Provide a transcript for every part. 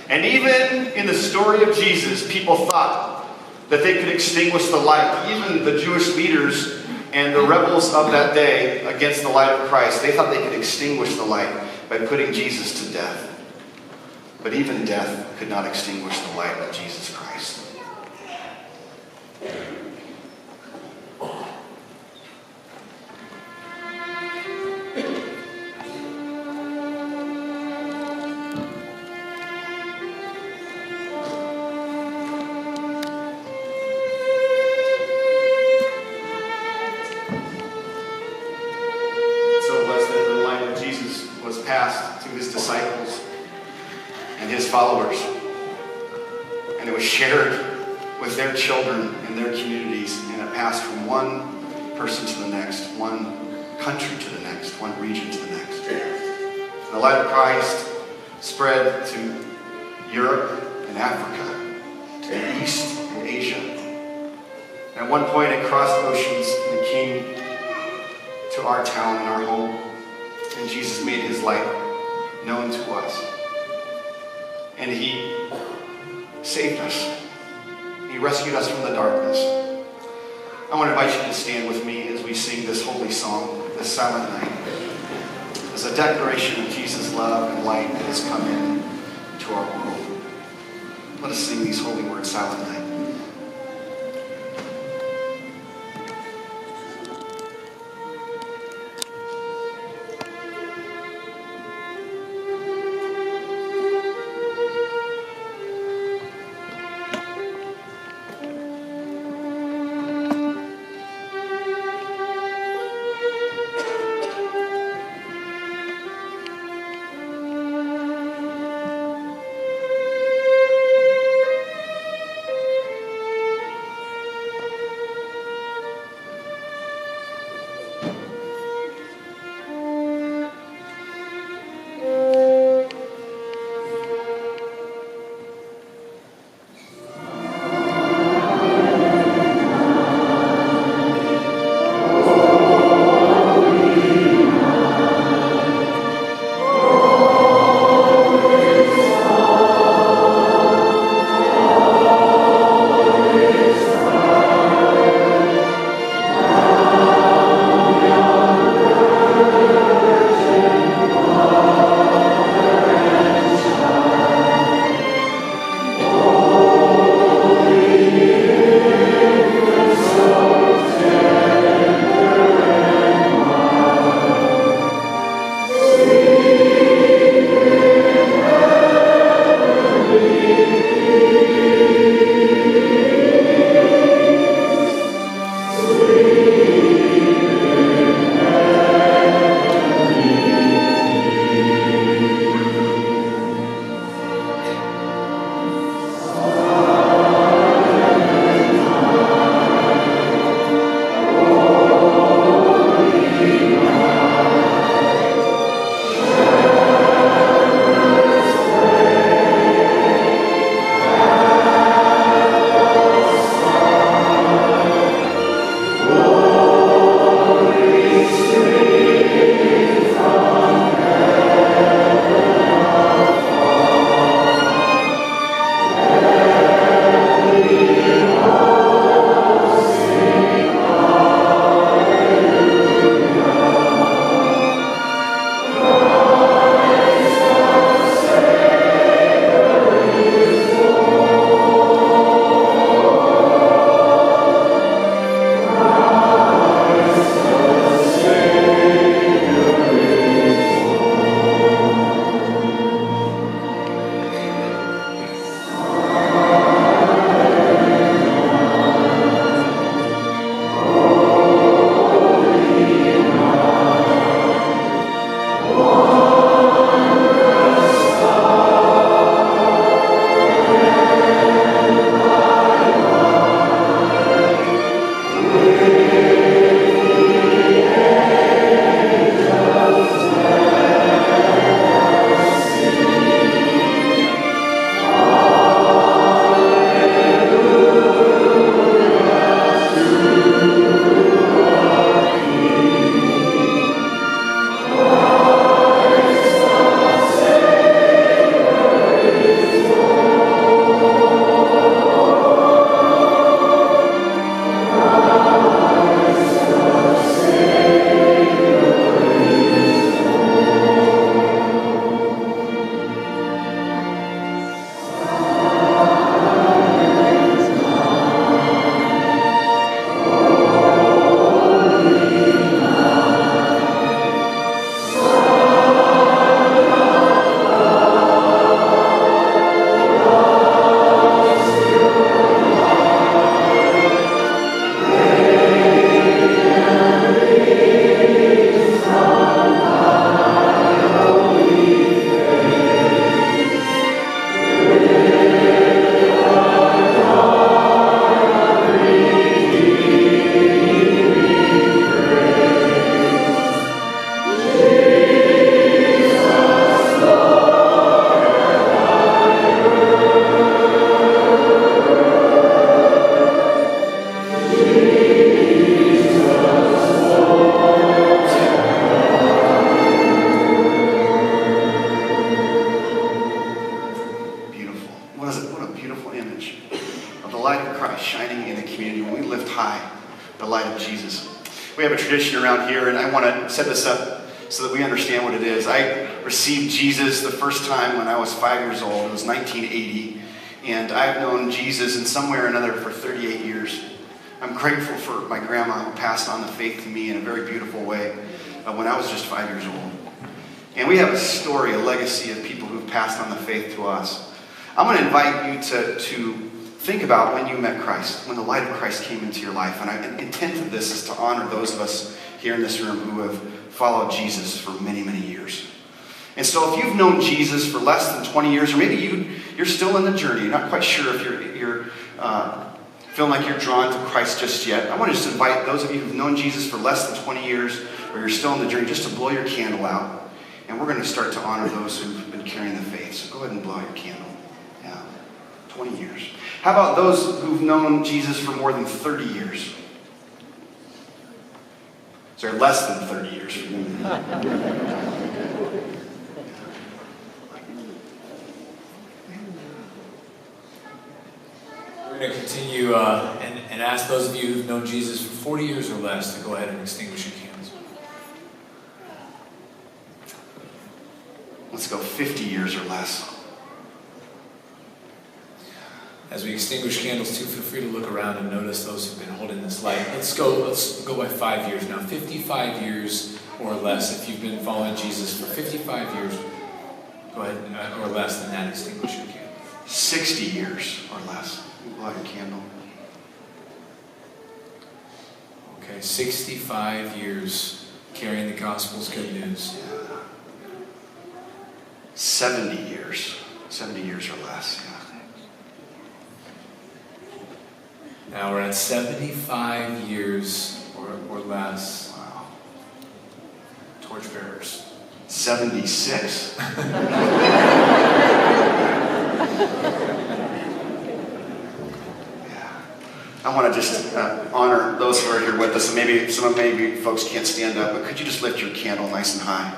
And even in the story of Jesus, people thought that they could extinguish the light. Even the Jewish leaders and the rebels of that day against the light of Christ, they thought they could extinguish the light by putting Jesus to death. But even death could not extinguish the light of Jesus Christ. Passed to his disciples and his followers, and it was shared with their children and their communities, and it passed from one person to the next, one country to the next, one region to the next. And the light of Christ spread to Europe and Africa, to the East and Asia. And at one point it crossed oceans and it came to our town and our home. And Jesus made his light known to us. And he saved us. He rescued us from the darkness. I want to invite you to stand with me as we sing this holy song, this Silent Night, as a declaration of Jesus' love and light that has come in to our world. Let us sing these holy words, Silent Night. shining in the community when we lift high the light of Jesus. We have a tradition around here, and I want to set this up so that we understand what it is. I received Jesus the first time when I was 5 years old. It was 1980, and I've known Jesus in some way or another for 38 years. I'm grateful for my grandma who passed on the faith to me in a very beautiful way when I was just 5 years old. And we have a story, a legacy of people who've passed on the faith to us. I'm going to invite you to think about when you met Christ, when the light of Christ came into your life. And the intent of this is to honor those of us here in this room who have followed Jesus for many, many years. And so if you've known Jesus for less than 20 years, or maybe you're still in the journey, you're not quite sure if you're feeling like you're drawn to Christ just yet, I want to just invite those of you who've known Jesus for less than 20 years, or you're still in the journey, just to blow your candle out. And we're going to start to honor those who've been carrying the faith. So go ahead and blow your candle. Yeah, 20 years. How about those who've known Jesus for more than 30 years? Sorry, less than 30 years. We're going to continue and ask those of you who've known Jesus for 40 years or less to go ahead and extinguish your candles. Let's go 50 years or less. As we extinguish candles too, feel free to look around and notice those who've been holding this light. Let's go by 5 years now. 55 years or less. If you've been following Jesus for 55 years, go ahead, or less than that, extinguish your candle. 60 years or less. Blow your candle. Okay, 65 years carrying the gospel's good news. 70 years. 70 years or less, yeah. Now we're at 75 years or less. Wow. Torchbearers. 76. I want to just honor those who are here with us. And maybe folks can't stand up, but could you just lift your candle nice and high?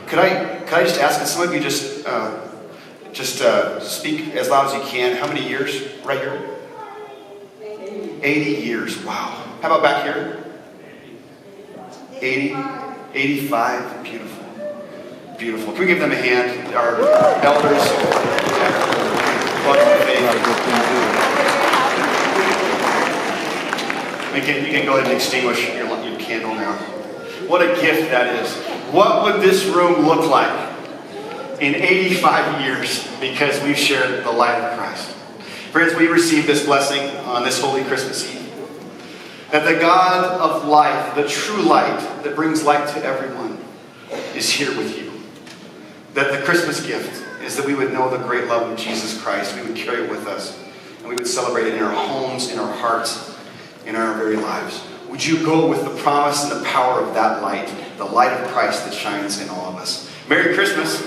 Could I just ask that some of you just speak as loud as you can? How many years right here? 80 years. Wow. How about back here? 80, 85. Beautiful. Beautiful. Can we give them a hand? Our elders. You can go ahead and extinguish your candle now. What a gift that is. What would this room look like in 85 years because we've shared the light of Christ? Friends, we receive this blessing on this holy Christmas Eve. That the God of life, the true light that brings light to everyone, is here with you. That the Christmas gift is that we would know the great love of Jesus Christ. We would carry it with us. And we would celebrate it in our homes, in our hearts, in our very lives. Would you go with the promise and the power of that light, the light of Christ that shines in all of us? Merry Christmas.